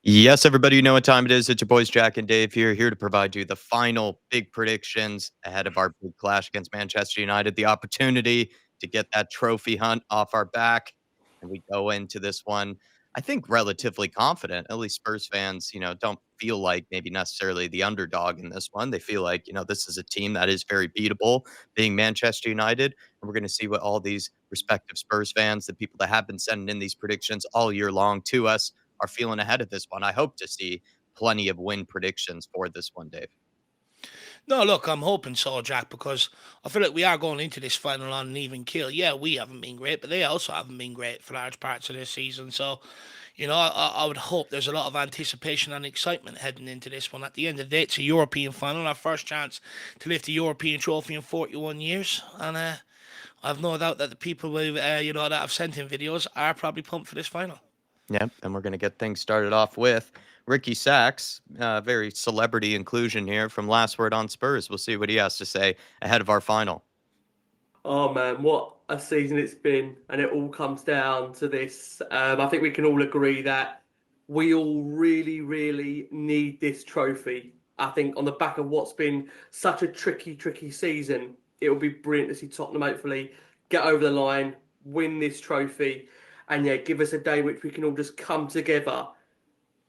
Yes, everybody, you know what time it is. It's your boys Jack and Dave here to provide you the final big predictions ahead of our big clash against Manchester United. The opportunity to get that trophy hunt off our back. And we go into this one, I think, relatively confident. At least Spurs fans, don't feel like maybe necessarily the underdog in this one. They feel like, this is a team that is very beatable, being Manchester United. And we're going to see what all these respective Spurs fans, the people that have been sending in these predictions all year long to us, are feeling ahead of this one. I hope to see plenty of win predictions for this one, Dave. No, look, I'm hoping so, Jack, because I feel like we are going into this final on an even kill. Yeah, we haven't been great, but they also haven't been great for large parts of this season. So, I would hope there's a lot of anticipation and excitement heading into this one. At the end of the day, it's a European final, our first chance to lift the European trophy in 41 years. And I've no doubt that the people that have sent in videos are probably pumped for this final. Yeah, and we're going to get things started off with Ricky Saxs, very celebrity inclusion here from Last Word on Spurs. We'll see what he has to say ahead of our final. Oh man, what a season it's been, and it all comes down to this. I think we can all agree that we all really, really need this trophy. I think on the back of what's been such a tricky season, it will be brilliant to see Tottenham hopefully get over the line, win this trophy, and yeah, give us a day which we can all just come together,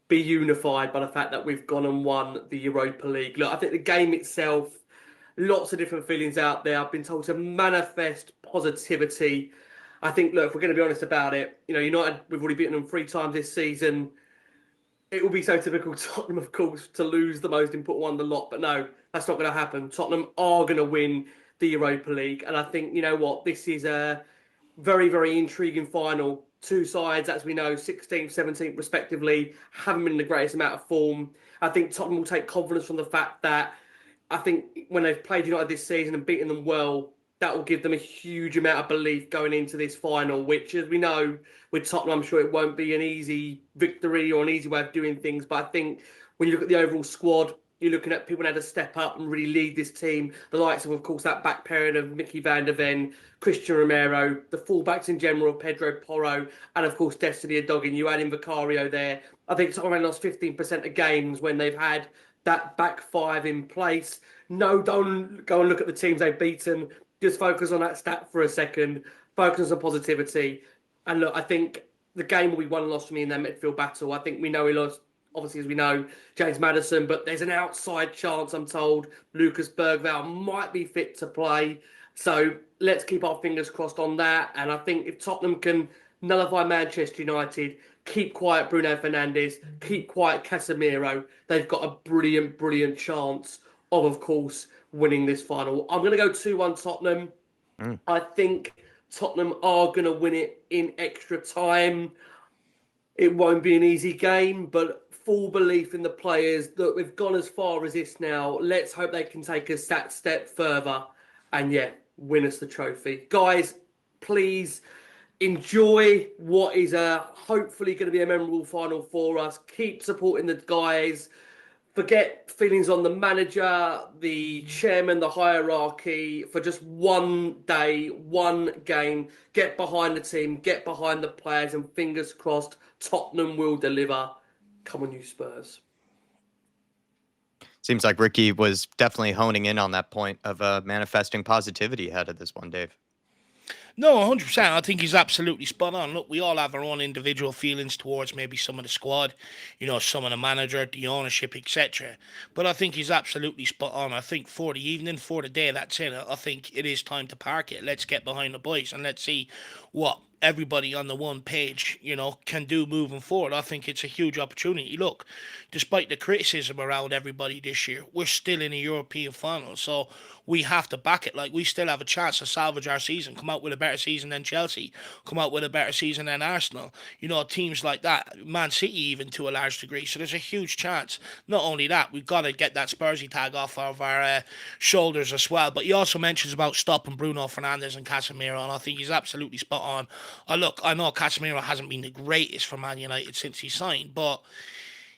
be unified by the fact that we've gone and won the Europa League. Look, I think the game itself, lots of different feelings out there. I've been told to manifest positivity. I think, look, if we're going to be honest about it, United, we've already beaten them 3 times this season. It will be so typical Tottenham, of course, to lose the most important one of the lot. But no, that's not going to happen. Tottenham are going to win the Europa League. And I think, you know what, this is a very, very intriguing final. Two sides, as we know, 16th, 17th, respectively, haven't been in the greatest amount of form. I think Tottenham will take confidence from the fact that I think when they've played United this season and beaten them well, that will give them a huge amount of belief going into this final, which, as we know, with Tottenham, I'm sure it won't be an easy victory or an easy way of doing things. But I think when you look at the overall squad, you're looking at people that had to step up and really lead this team. The likes of course, that back pairing of Mickey van der Ven, Christian Romero, the fullbacks in general, Pedro Porro, and of course, Destiny Doggin. You add in Vicario there. I think Tottenham only lost 15% of games when they've had that back five in place. No, don't go and look at the teams they've beaten. Just focus on that stat for a second. Focus on positivity. And look, I think the game will be won and lost for me in that midfield battle. I think we know we lost, obviously, as we know, James Maddison, but there's an outside chance, I'm told, Lucas Bergvall might be fit to play. So let's keep our fingers crossed on that. And I think if Tottenham can nullify Manchester United, keep quiet Bruno Fernandes, keep quiet Casemiro, they've got a brilliant chance of course, winning this final. I'm going to go 2-1 Tottenham. Mm. I think Tottenham are going to win it in extra time. It won't be an easy game, but full belief in the players that we've gone as far as this now. Let's hope they can take us that step further and, yeah, win us the trophy. Guys, please enjoy what is hopefully going to be a memorable final for us. Keep supporting the guys. Forget feelings on the manager, the chairman, the hierarchy for just one day, one game. Get behind the team, get behind the players, and fingers crossed, Tottenham will deliver. Come on, you Spurs. Seems like Ricky was definitely honing in on that point of manifesting positivity ahead of this one, Dave. No, 100%. I think he's absolutely spot on. Look, we all have our own individual feelings towards maybe some of the squad, some of the manager, the ownership, etc. But I think he's absolutely spot on. I think for the evening, for the day, that's it. I think it is time to park it. Let's get behind the boys and let's see what everybody on the one page, can do moving forward. I think it's a huge opportunity. Look, despite the criticism around everybody this year, we're still in a European final. So we have to back it. Like, we still have a chance to salvage our season, come out with a better season than Chelsea, come out with a better season than Arsenal. Teams like that, Man City even to a large degree. So there's a huge chance. Not only that, we've got to get that Spursy tag off of our shoulders as well. But he also mentions about stopping Bruno Fernandes and Casemiro, and I think he's absolutely spot on. Look, I know Casemiro hasn't been the greatest for Man United since he signed, but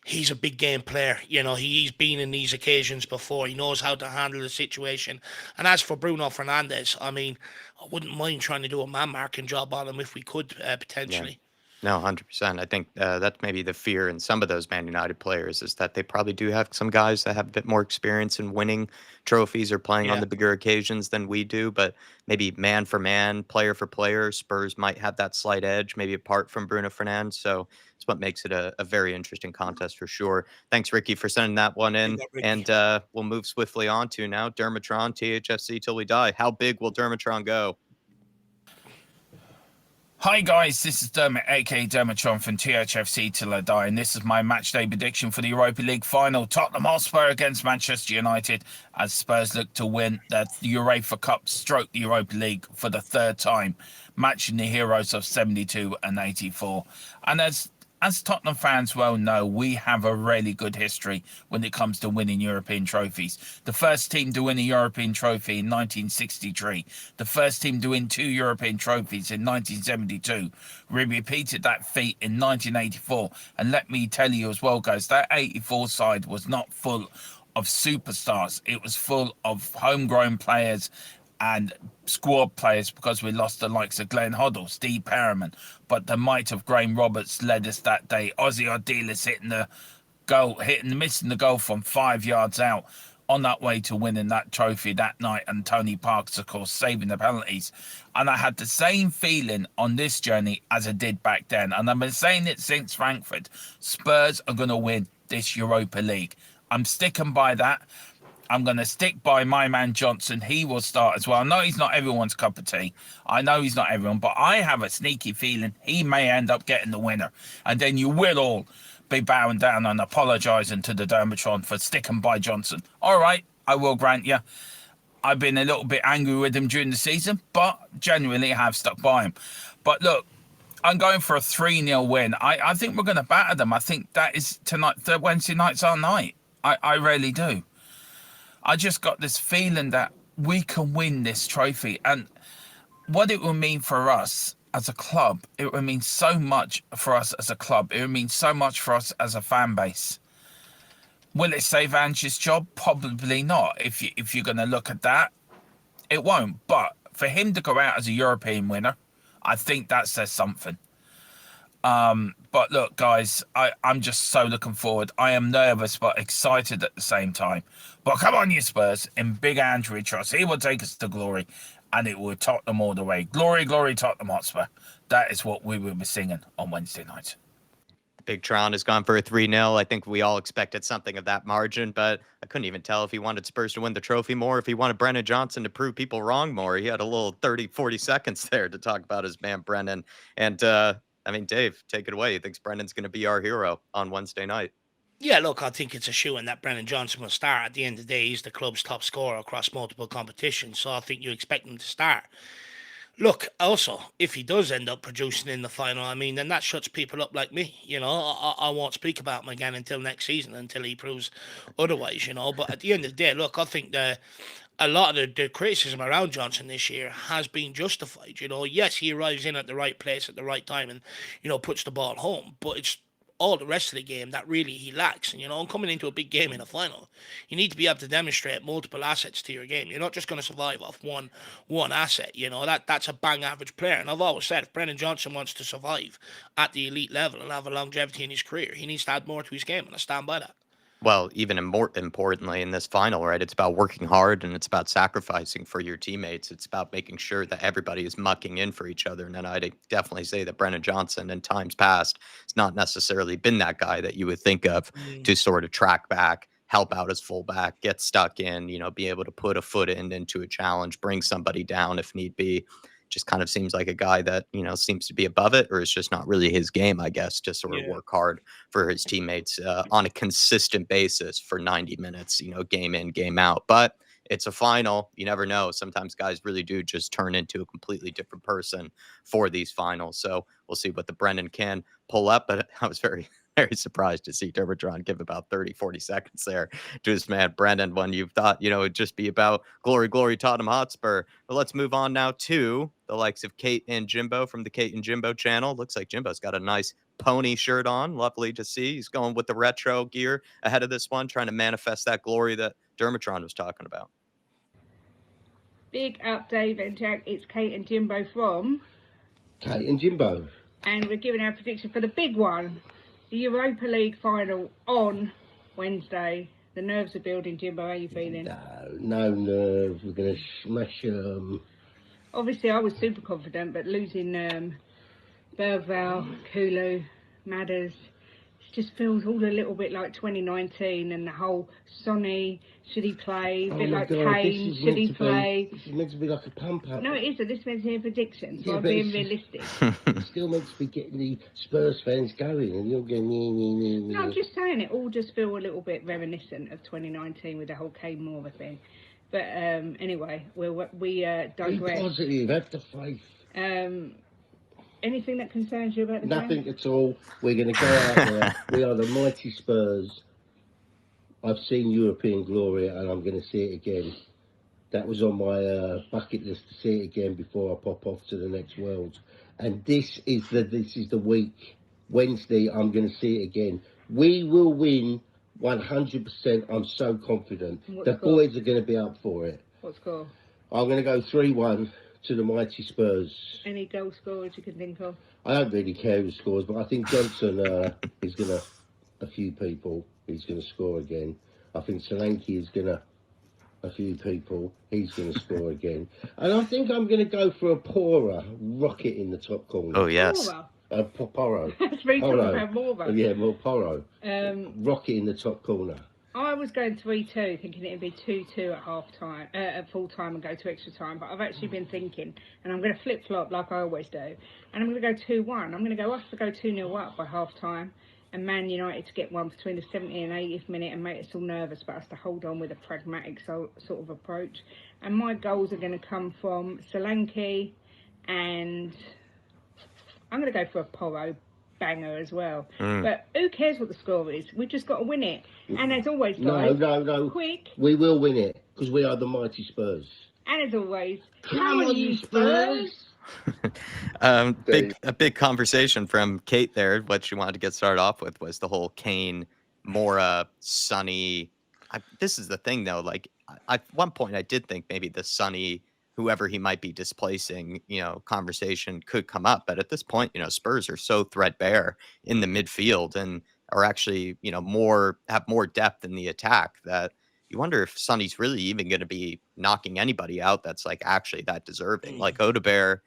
he's a big game player. He's been in these occasions before. He knows how to handle the situation. And as for Bruno Fernandes, I wouldn't mind trying to do a man marking job on him if we could Yeah. potentially. No, 100%. I think that's maybe the fear in some of those Man United players is that they probably do have some guys that have a bit more experience in winning trophies or playing on Yeah. the bigger occasions than we do. But maybe man for man, player for player, Spurs might have that slight edge, maybe apart from Bruno Fernandes. So it's what makes it a very interesting contest for sure. Thanks, Ricky, for sending that one Big in. up, Ricky. And we'll move swiftly on to now Dermatron, THFC till we die. How big will Dermatron go? Hi guys, this is Dermot, aka Dermatron from THFC till I die, and this is my matchday prediction for the Europa League Final. Tottenham Hotspur against Manchester United as Spurs look to win the UEFA Cup stroke the Europa League for the third time, matching the heroes of 72 and 84. And as Tottenham fans well know, we have a really good history when it comes to winning European trophies. The first team to win a European trophy in 1963. The first team to win 2 European trophies in 1972. We repeated that feat in 1984. And let me tell you as well, guys, that 84 side was not full of superstars. It was full of homegrown players and squad players because we lost the likes of Glenn Hoddle, Steve Perriman, but the might of Graham Roberts led us that day. Ozzy Ardiles missing the goal from 5 yards out on that way to winning that trophy that night, and Tony Parks, of course, saving the penalties. And I had the same feeling on this journey as I did back then, and I've been saying it since Frankfurt. Spurs are going to win this Europa League. I'm sticking by that. I'm going to stick by my man Johnson. He will start as well. I know he's not everyone's cup of tea. I know he's not everyone, but I have a sneaky feeling he may end up getting the winner. And then you will all be bowing down and apologising to the Dermatron for sticking by Johnson. All right, I will grant you. I've been a little bit angry with him during the season, but genuinely I have stuck by him. But look, I'm going for a 3-0 win. I think we're going to batter them. I think that is tonight. Wednesday night's our night. I really do. I just got this feeling that we can win this trophy, and what it will mean for us as a club, it will mean so much for us as a club. It will mean so much for us as a fan base. Will it save Ange's job? Probably not. If you're going to look at that, it won't. But for him to go out as a European winner, I think that says something. But look, guys, I'm just so looking forward. I am nervous but excited at the same time. But come on, you Spurs. In Big Andrew trust, he will take us to glory, and it will Tottenham all the way. Glory, glory, Tottenham Hotspur. That is what we will be singing on Wednesday night. Big Tron has gone for a 3-0. I think we all expected something of that margin, but I couldn't even tell if he wanted Spurs to win the trophy more, if he wanted Brennan Johnson to prove people wrong more. He had a little 30, 40 seconds there to talk about his man, Brennan. And, I mean, Dave, take it away. He thinks Brennan's going to be our hero on Wednesday night. Yeah, look, I think it's a shoo-in that Brennan Johnson will start. At the end of the day, he's the club's top scorer across multiple competitions, so I think you expect him to start. Look, also, if he does end up producing in the final, I mean, then that shuts people up like me. You know, I won't speak about him again until next season, until he proves otherwise, you know. But at the end of the day, look, I think a lot of the criticism around Johnson this year has been justified. You know, yes, he arrives in at the right place at the right time and, you know, puts the ball home, but it's all the rest of the game that really he lacks. And, you know, coming into a big game in a final, you need to be able to demonstrate multiple assets to your game. You're not just going to survive off one asset. You know, that's a bang average player. And I've always said, if Brennan Johnson wants to survive at the elite level and have a longevity in his career, he needs to add more to his game, and I stand by that. Well, even more importantly in this final, right? It's about working hard and it's about sacrificing for your teammates. It's about making sure that everybody is mucking in for each other. And then I'd definitely say that Brennan Johnson in times past has not necessarily been that guy that you would think of Mm. to sort of track back, help out as fullback, get stuck in, be able to put a foot into a challenge, bring somebody down if need be. Just kind of seems like a guy that, seems to be above it, or it's just not really his game, I guess, to sort of Yeah. work hard for his teammates on a consistent basis for 90 minutes, game in, game out. But it's a final. You never know. Sometimes guys really do just turn into a completely different person for these finals. So we'll see what the Brennan can pull up. But I was very, very surprised to see Dermatron give about 30, 40 seconds there to his man Brennan when you thought, it'd just be about glory, glory, Tottenham Hotspur. But let's move on now to the likes of Kate and Jimbo from the Kate and Jimbo channel. Looks like Jimbo's got a nice pony shirt on. Lovely to see. He's going with the retro gear ahead of this one, trying to manifest that glory that Dermatron was talking about. Big up, Dave and Jack. It's Kate and Jimbo from Kate and Jimbo. and we're giving our prediction for the big one, the Europa League Final on Wednesday. The nerves are building, Jimbo. How are you feeling? No nerves. We're going to smash them. Obviously, I was super confident, but losing Bergvall, Kulu, Madders, it just feels all a little bit like 2019 and the whole Sonny, should he play? A bit like Kane, should he play? This is meant to be like a pump up. No, it isn't. This is meant to be a prediction, so Yeah, I'm but being it's realistic. It's still meant to be getting the Spurs fans going, and you're going, No, I'm just saying it all just feel a little bit reminiscent of 2019 with the whole Kane Moore thing. But anyway, we digress. Be positive, have the faith. Anything that concerns you about the game? Nothing at all. We're going to go out there. We are the mighty Spurs. I've seen European glory, and I'm going to see it again. That was on my bucket list to see it again before I pop off to the next Worlds. And this is the week. Wednesday, I'm going to see it again. We will win 100%. I'm so confident. The boys are going to be up for it. What score? I'm going to go 3-1 to the mighty Spurs. Any goal scorers you can think of? I don't really care who scores, but I think Johnson is going to, a few people, he's going to score again. I think Solanke is going to, a few people, he's going to score again. And I think I'm going to go for a Pora rocket in the top corner. Oh, yes. Poro. That's me talking about Morva. Yeah, more Poro. Rocket in the top corner. I was going 3-2, thinking it'd be 2-2 at half time, at full time, and go to extra time. But I've actually been thinking, and I'm going to flip flop like I always do, and I'm going to go 2-1. I'm going to go us to go 2-0 up by half time, and Man United to get one between the 70th and 80th minute and make us all nervous, but us to hold on with a pragmatic sort of approach. And my goals are going to come from Solanke, and I'm going to go for a Poro banger as well. But who cares what the score is? We've just got to win it. And as always, guys, no. Quick. We will win it because we are the mighty Spurs. And as always, come on, you Spurs! A big conversation from Kate there. What she wanted to get started off with was the whole Kane, Mora, Sonny. This is the thing, though. Like, at one point, I did think maybe the Sonny, whoever he might be displacing, conversation could come up. But at this point, Spurs are so threadbare in the midfield and are actually, have more depth in the attack that you wonder if Sonny's really even going to be knocking anybody out that's like actually that deserving. Like Odebear,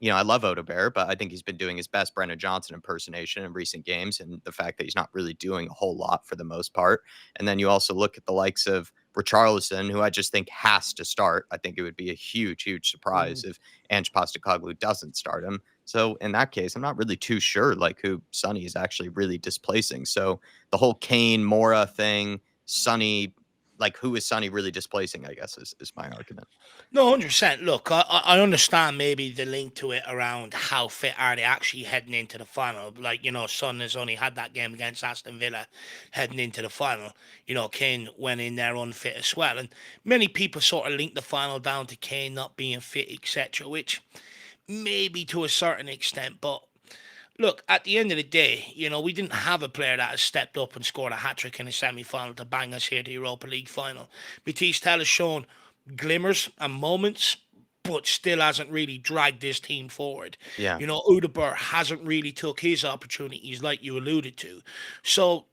I love Odebear, but I think he's been doing his best Brennan Johnson impersonation in recent games, and the fact that he's not really doing a whole lot for the most part. And then you also look at the likes of Richarlison, who I just think has to start. I think it would be a huge, huge surprise if Ange Postecoglou doesn't start him. So in that case, I'm not really too sure like who Sonny is actually really displacing. So the whole Kane Mora thing, Sonny, like who is Sonny really displacing, I guess is my argument. No, 100%. Look, I understand maybe the link to it around how fit are they actually heading into the final. Like, Son has only had that game against Aston Villa heading into the final. Kane went in there unfit as well. And many people sort of link the final down to Kane not being fit, etc., which maybe to a certain extent, but look, at the end of the day, we didn't have a player that has stepped up and scored a hat-trick in a semi-final to bang us here to the Europa League final. Batista has shown glimmers and moments, but still hasn't really dragged this team forward. Yeah. Odegaard hasn't really took his opportunities like you alluded to. So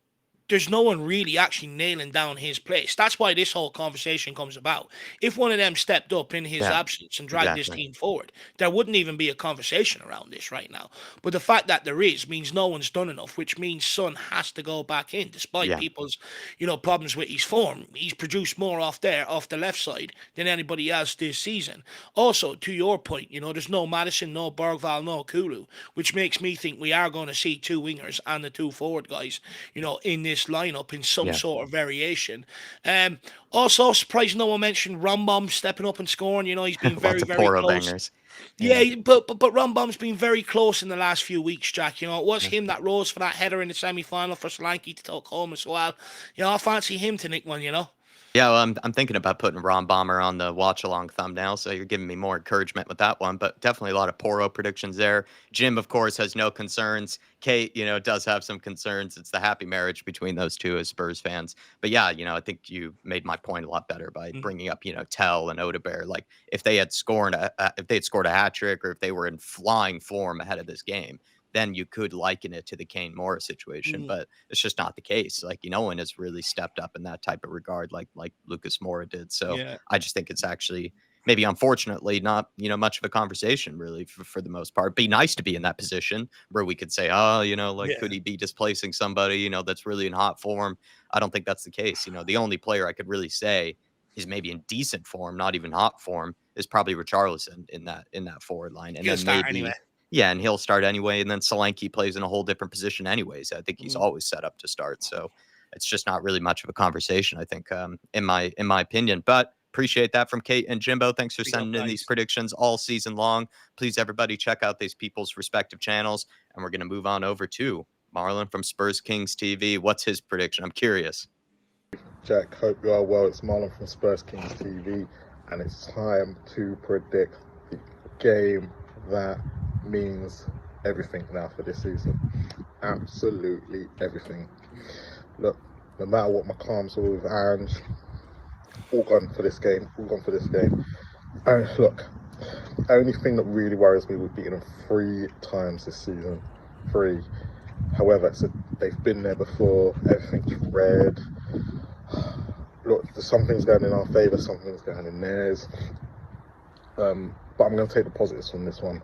there's no one really actually nailing down his place. That's why this whole conversation comes about. If one of them stepped up in his absence and dragged this team forward, there wouldn't even be a conversation around this right now. But the fact that there is means no one's done enough, which means Son has to go back in, despite people's, problems with his form. He's produced more off the left side than anybody else this season. Also, to your point, there's no Maddison, no Bergvall, no Kulu, which makes me think we are going to see two wingers and the two forward guys, in this lineup in some sort of variation. Also, surprised no one mentioned Rumbom stepping up and scoring. He's been very, very close. Bangers. Yeah, but Rumbom's been very close in the last few weeks, Jack. It was him that rose for that header in the semi-final for Solanke to tuck home as well. I fancy him to nick one, Yeah, well, I'm thinking about putting Ron Bomber on the watch-along thumbnail, so you're giving me more encouragement with that one, but definitely a lot of Poro predictions there. Jim, of course, has no concerns. Kate, does have some concerns. It's the happy marriage between those two as Spurs fans. But yeah, I think you made my point a lot better by bringing up, Tell and Odebear. Like, if they had scored a hat trick or if they were in flying form ahead of this game, then you could liken it to the Kane Moore situation, but it's just not the case. Like, no one has really stepped up in that type of regard like Lucas Moura did. So Yeah. I just think it's actually maybe unfortunately not, much of a conversation really for the most part. Be nice to be in that position where we could say, oh, like, Yeah. could he be displacing somebody, that's really in hot form? I don't think that's the case. The only player I could really say is maybe in decent form, not even hot form, is probably Richarlison in that forward line. And He'll then start anyway. maybe, yeah, and he'll start anyway. And then Solanke plays in a whole different position anyways. I think he's Mm. always set up to start. So it's just not really much of a conversation, I think, in my opinion. But appreciate that from Kate and Jimbo. Thanks for Big up, sending in these guys. predictions all season long. Please, everybody, check out these people's respective channels. And we're going to move on over to Marlon from Spurs Kings TV. What's his prediction? I'm curious. Jack, hope you are well. It's Marlon from Spurs Kings TV, and it's time to predict the game that means everything now for this season. Absolutely everything. Look, no matter what my calms are with Ange, all gone for this game. All gone for this game. And look, the only thing that really worries me would beating them 3 times this season. 3. However, they've been there before. Everything's red. Look, there's some things going in our favour, some things going in theirs. But I'm going to take the positives from this one.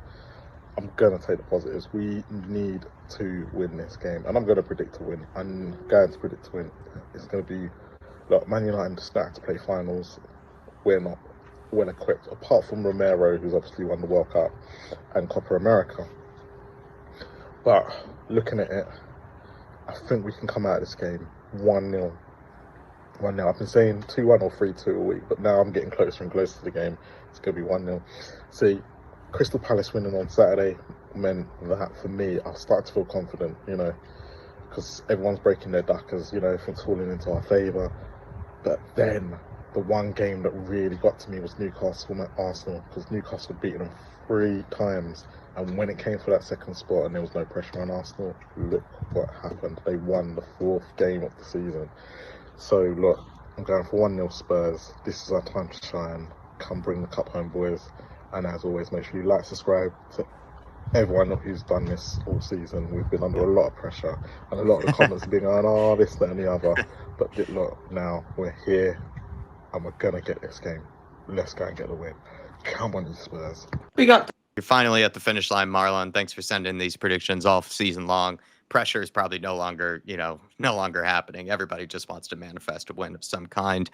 I'm going to take the positives. We need to win this game. And I'm going to predict to win. I'm going to predict to win. It's going to be, look, Man United stacked to play finals. We're not well equipped, apart from Romero, who's obviously won the World Cup and Copa America. But looking at it, I think we can come out of this game 1-0. 1-0. I've been saying 2-1 or 3-2 a week, but now I'm getting closer and closer to the game. It's going to be 1-0. See, Crystal Palace winning on Saturday meant that for me, I'll start to feel confident, because everyone's breaking their duckers, everything's falling into our favour. But then the one game that really got to me was Newcastle and Arsenal, because Newcastle had beaten them 3 times. And when it came for that second spot and there was no pressure on Arsenal, look what happened. They won the 4th game of the season. So look, I'm going for 1-0 Spurs. This is our time to shine. Come bring the cup home, boys. And as always, make sure you like, subscribe to everyone who's done this all season. We've been under a lot of pressure, and a lot of the comments have been going, oh, this, that and the other. But look, now we're here and we're gonna get this game. Let's go and get the win. Come on, you Spurs. Big up. You're finally at the finish line, Marlon. Thanks for sending these predictions all season long. Pressure is probably no longer happening. Everybody just wants to manifest a win of some kind.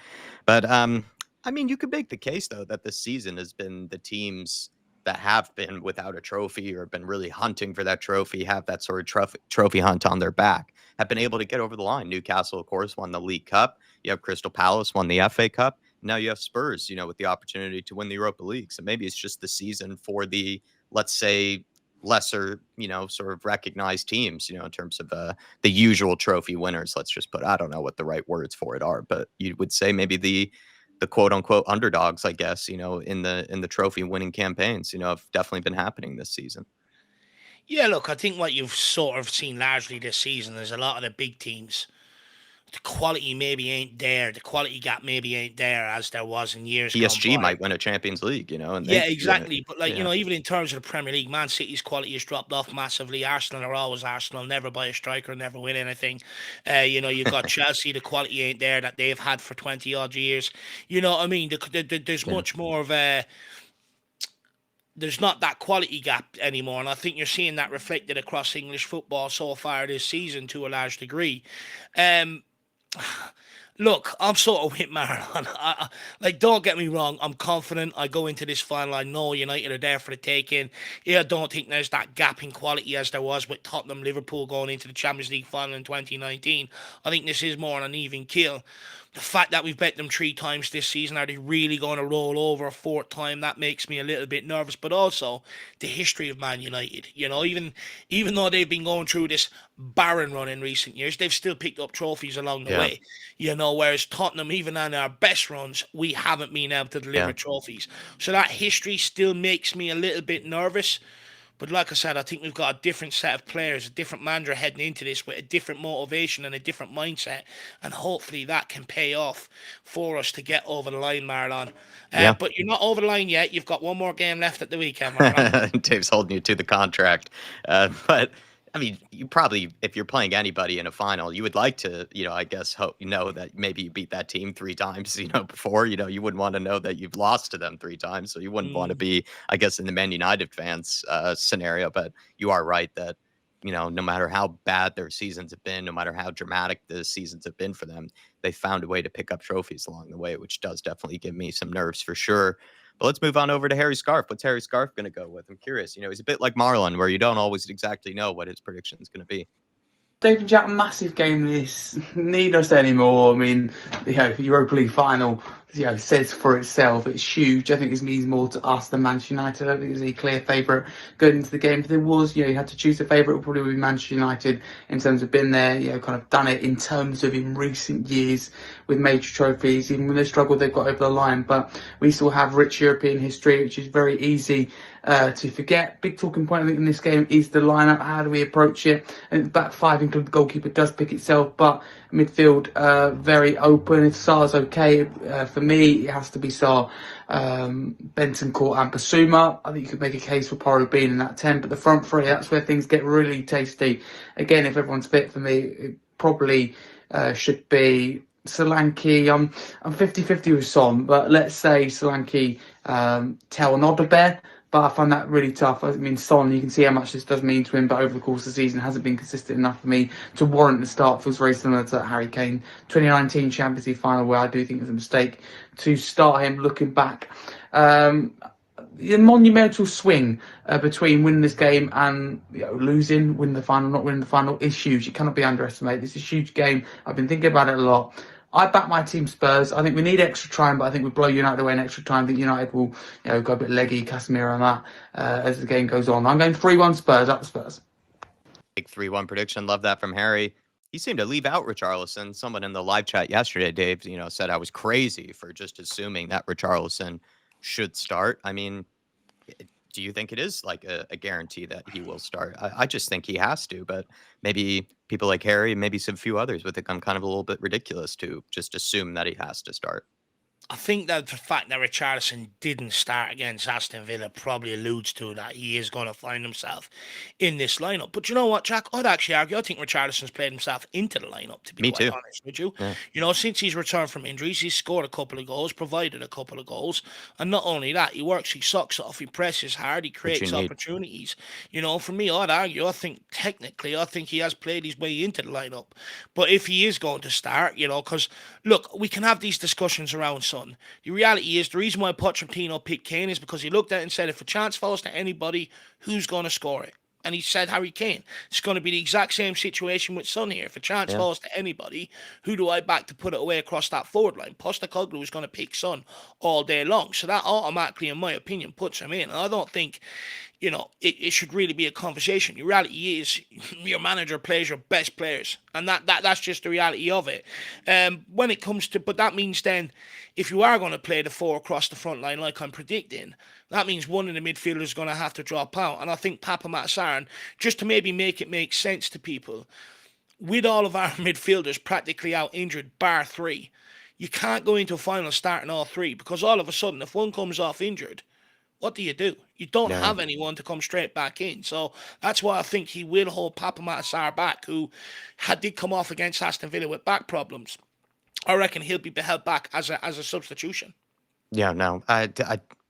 But you could make the case though that this season has been the teams that have been without a trophy or been really hunting for that trophy, have that sort of trophy hunt on their back, have been able to get over the line. Newcastle, of course, won the League Cup. You have Crystal Palace won the FA Cup. Now you have Spurs, with the opportunity to win the Europa League. So maybe it's just the season for the, let's say, lesser, sort of recognized teams, in terms of the usual trophy winners. Let's just I don't know what the right words for it are, but you would say maybe the quote unquote underdogs, I guess, in the trophy winning campaigns, have definitely been happening this season. Yeah, look, I think what you've sort of seen largely this season is a lot of the big teams. The quality maybe ain't there. The quality gap maybe ain't there as there was in years gone PSG by. might win a Champions League, and Yeah, they could win it. exactly. But even in terms of the Premier League, Man City's quality has dropped off massively. Arsenal are always Arsenal, never buy a striker, never win anything. You've got Chelsea, the quality ain't there that they've had for 20 odd years. You know what I mean? There's Yeah. much more of a. There's not that quality gap anymore, and I think you're seeing that reflected across English football so far this season to a large degree. Look, I'm sort of with Marlon. Don't get me wrong. I'm confident. I go into this final. I know United are there for the taking. I don't think there's that gap in quality as there was with Tottenham, Liverpool going into the Champions League final in 2019. I think this is more an even kill. The fact that we've bet them 3 times this season, are they really going to roll over a 4th time? That makes me a little bit nervous. But also the history of Man United. Even though they've been going through this barren run in recent years, they've still picked up trophies along the way. Whereas Tottenham, even on our best runs, we haven't been able to deliver trophies. So that history still makes me a little bit nervous. But like I said, I think we've got a different set of players, a different manager heading into this with a different motivation and a different mindset. And hopefully that can pay off for us to get over the line, Marlon. Yeah. But you're not over the line yet. You've got one more game left at the weekend, my friend. Dave's holding you to the contract. But I mean, you probably, if you're playing anybody in a final, you would like to, I guess, hope that maybe you beat that team 3 times, before. You wouldn't want to know that you've lost to them 3 times. So you wouldn't want to be, I guess, in the Man United fans scenario. But you are right that, no matter how bad their seasons have been, no matter how dramatic the seasons have been for them, they found a way to pick up trophies along the way, which does definitely give me some nerves for sure. But let's move on over to Harry Scarf. What's Harry Scarf going to go with? I'm curious. He's a bit like Marlon, where you don't always exactly know what his prediction is going to be. David Jack, massive game this. Need us anymore. I mean, Europa League final, says for itself. It's huge. I think this means more to us than Manchester United. I don't think there's any clear favourite going into the game. If there was, you had to choose a favourite, it would probably be Manchester United in terms of been there, kind of done it in terms of in recent years with major trophies. Even when they struggled, they've got over the line. But we still have rich European history, which is very easy to forget. Big talking point, I think, in this game is the lineup. How do we approach it? And the back five, including the goalkeeper, does pick itself, but midfield very open. If Sar's okay, for me, it has to be Sar, Bentancur and Basuma. I think you could make a case for Porro being in that 10, but the front three, that's where things get really tasty. Again, if everyone's fit, for me, it probably should be Solanke. I'm 50-50 with Son, but let's say Solanke, Tel and Odebear. But I find that really tough. I mean, Son, you can see how much this does mean to him, but over the course of the season hasn't been consistent enough for me to warrant the start. Feels very similar to Harry Kane 2019 Champions League final, where I do think it was a mistake to start him. Looking back, the monumental swing between winning this game and losing, winning the final, not winning the final is huge. It cannot be underestimated. This is a huge game. I've been thinking about it a lot. I back my team Spurs. I think we need extra time, but I think we blow United away in extra time. I think United will go a bit leggy, Casemiro and that as the game goes on. I'm going 3-1 Spurs, up the Spurs. Big 3-1 prediction. Love that from Harry. He seemed to leave out Richarlison. Someone in the live chat yesterday, Dave, said I was crazy for just assuming that Richarlison should start. I mean, do you think it is like a guarantee that he will start? I just think he has to, but maybe people like Harry and maybe some few others would think I'm kind of a little bit ridiculous to just assume that he has to start. I think that the fact that Richarlison didn't start against Aston Villa probably alludes to that he is going to find himself in this lineup. But you know what, Jack? I'd actually argue I think Richarlison's played himself into the lineup, to be Me quite too. honest with you. Yeah. Since he's returned from injuries, he's scored a couple of goals, provided a couple of goals. And not only that, he works his socks off, he presses hard, he creates opportunities. For me, I'd argue, I think he has played his way into the lineup. But if he is going to start, because, look, we can have these discussions around Son. The reality is, the reason why Pochettino picked Kane is because he looked at it and said, if a chance falls to anybody, who's going to score it? And he said Harry Kane. It's going to be the exact same situation with Son here. If a chance falls to anybody, who do I back to put it away across that forward line? Postecoglou is going to pick Son all day long. So that automatically, in my opinion, puts him in. And I don't think it should really be a conversation. The reality is your manager plays your best players. And that's just the reality of it. When it comes to, but that means then, if you are going to play the four across the front line like I'm predicting, that means one of the midfielders is going to have to drop out. And I think Papa Matsaren, just to maybe make it make sense to people, with all of our midfielders practically out injured, bar three, you can't go into a final starting all three, because all of a sudden, if one comes off injured, what do? You don't have anyone to come straight back in. So that's why I think he will hold Papa Matsar back, who did come off against Aston Villa with back problems. I reckon he'll be held back as a substitution. Yeah, no, I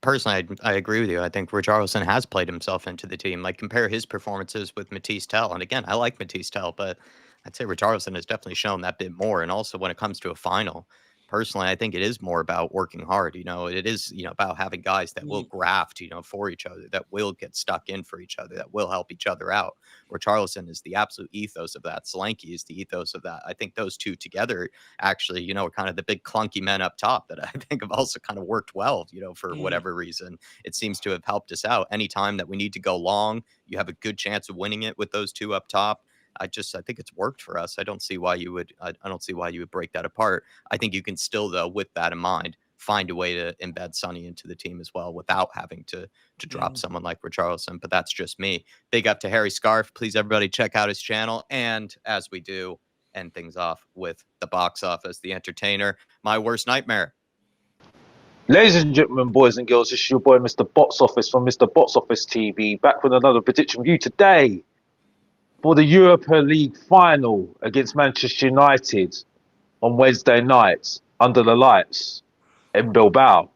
personally, I agree with you. I think Richarlison has played himself into the team. Like, compare his performances with Matisse Tell. And again, I like Matisse Tell, but I'd say Richarlison has definitely shown that bit more. And also when it comes to a final, personally, I think it is more about working hard. It is, about having guys that will graft, for each other, that will get stuck in for each other, that will help each other out. Richarlison is the absolute ethos of that. Solanke is the ethos of that. I think those two together actually, are kind of the big clunky men up top that I think have also kind of worked well, for whatever reason. It seems to have helped us out. Anytime that we need to go long, you have a good chance of winning it with those two up top. I think it's worked for us. I don't see why you would break that apart. I think you can still, though, with that in mind, find a way to embed Sonny into the team as well without having to drop someone like Richarlison. But that's just me. Big up to Harry Scarf. Please, everybody, check out his channel. And as we do, end things off with the box office, the entertainer, my worst nightmare. Ladies and gentlemen, boys and girls, this is your boy, Mr. Box Office from Mr. Box Office TV, back with another prediction review today for the Europa League Final against Manchester United on Wednesday night under the lights in Bilbao.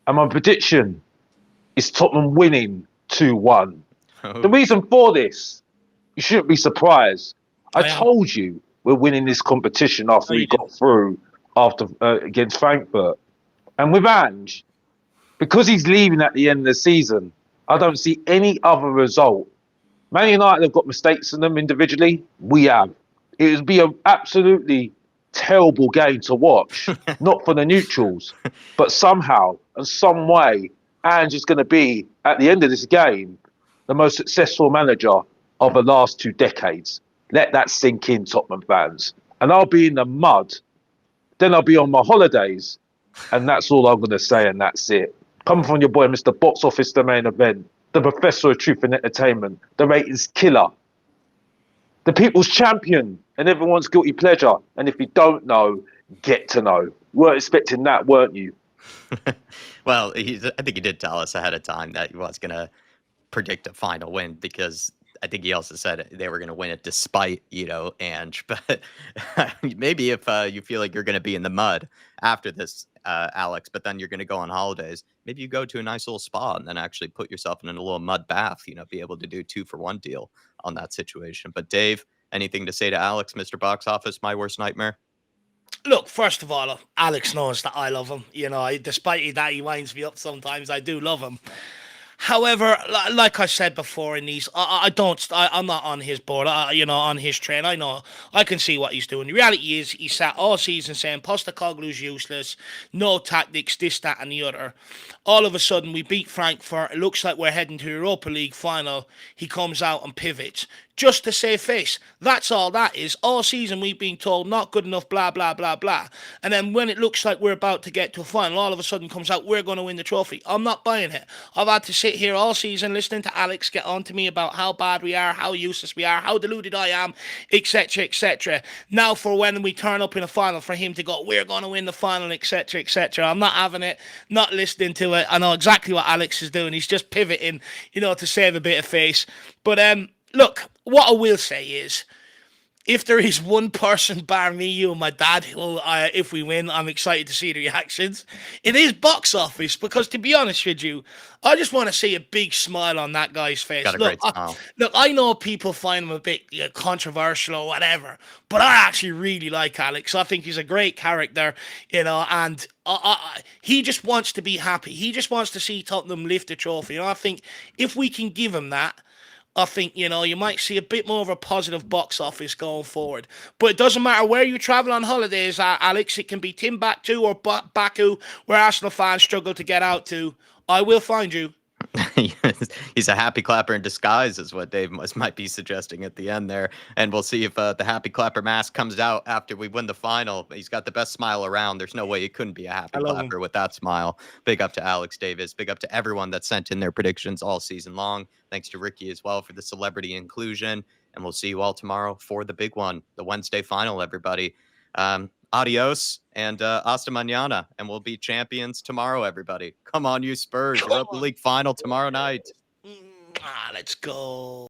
And my prediction is Tottenham winning 2-1. The reason for this, you shouldn't be surprised. I told you we're winning this competition after we got through against Frankfurt. And with Ange, because he's leaving at the end of the season, I don't see any other result. Man United have got mistakes in them individually. We have. It would be an absolutely terrible game to watch, not for the neutrals, but somehow and some way, Ange is going to be, at the end of this game, the most successful manager of the last 2 decades. Let that sink in, Tottenham fans. And I'll be in the mud. Then I'll be on my holidays. And that's all I'm going to say, and that's it. Coming from your boy, Mr. Box Office, the main event, the professor of truth and entertainment, the ratings killer, the people's champion, and everyone's guilty pleasure. And if you don't know, get to know. Weren't expecting that, weren't you? Well, I think he did tell us ahead of time that he was going to predict a final win, because I think he also said they were going to win it despite, Ange. But maybe if you feel like you're going to be in the mud after this, Alex, but then you're going to go on holidays, maybe you go to a nice little spa and then actually put yourself in a little mud bath, be able to do 2-for-1 deal on that situation. But Dave, anything to say to Alex, Mr. Box Office, my worst nightmare? Look, first of all, Alex knows that I love him. Despite that he winds me up sometimes, I do love him. However, like I said before in these, I'm not on his board, on his train. I know, I can see what he's doing. The reality is, he sat all season saying Postecoglou's useless, no tactics, this, that, and the other. All of a sudden, we beat Frankfurt. It looks like we're heading to the Europa League final. He comes out and pivots just to save face. That's all that is. All season we've been told not good enough, blah, blah, blah, blah. And then when it looks like we're about to get to a final, all of a sudden comes out, we're going to win the trophy. I'm not buying it. I've had to sit here all season listening to Alex get on to me about how bad we are, how useless we are, how deluded I am, etc., etc. Now for when we turn up in a final, for him to go, we're going to win the final, etc., etc. I'm not having it, not listening to it. I know exactly what Alex is doing. He's just pivoting, to save a bit of face. But look, what I will say is, if there is one person, bar me, you and my dad, who, if we win, I'm excited to see the reactions, it is Box Office. Because to be honest with you, I just want to see a big smile on that guy's face. Got a great smile. Look, I know people find him a bit controversial or whatever, but I actually really like Alex. I think he's a great character, and he just wants to be happy. He just wants to see Tottenham lift the trophy. And I think if we can give him that, I think, you might see a bit more of a positive Box Office going forward. But it doesn't matter where you travel on holidays, Alex. It can be Timbuktu or Baku, where Arsenal fans struggle to get out to. I will find you. He's a happy clapper in disguise, is what Dave might be suggesting at the end there. And we'll see if the happy clapper mask comes out after we win the final. He's got the best smile around. There's no way it couldn't be a happy clapper with that smile. Big up to Alex Davis. Big up to everyone that sent in their predictions all season long. Thanks to Ricky as well for the celebrity inclusion. And we'll see you all tomorrow for the big one, the Wednesday final, everybody. Adios and hasta mañana, and we'll be champions tomorrow, everybody. Come on, you Spurs. Europa League final tomorrow night. Let's go.